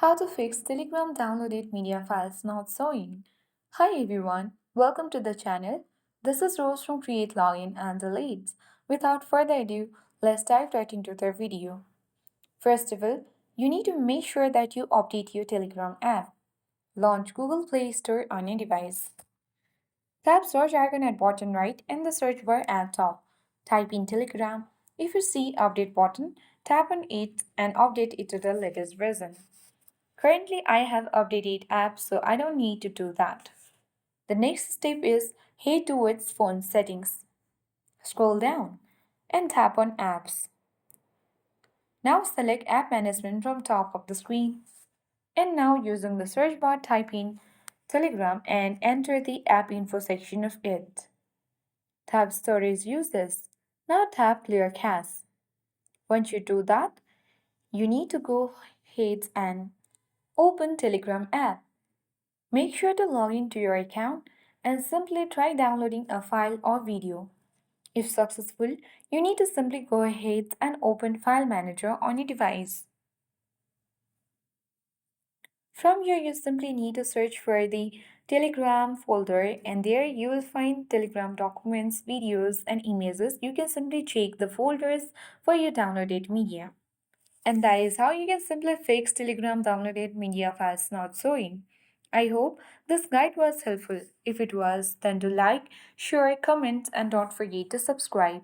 How to fix Telegram downloaded media files not showing. Hi everyone, welcome to the channel. This is Rose from Create Login and Delete. Without further ado, let's dive right into the video. First of all, you need to make sure that you update your Telegram app. Launch Google Play Store on your device. Tap search icon at bottom right and the search bar at top. Type in Telegram. If you see update button, tap on it and update it to the latest version. Currently, I have updated apps, so I don't need to do that. The next step is head towards phone settings. Scroll down and tap on apps. Now select app management from top of the screen. And now using the search bar type in Telegram and enter the app info section of it. Tap storage uses. Now tap clear cache. Once you do that, you need to go ahead and open Telegram app. Make sure to log into your account and simply try downloading a file or video. If successful, you need to simply go ahead and open File Manager on your device. From here, you simply need to search for the Telegram folder, and there you will find Telegram documents, videos, and images. You can simply check the folders for your downloaded media. And that is how you can simply fix Telegram downloaded media files not showing. I hope this guide was helpful. If it was, then do like, share, comment, and don't forget to subscribe.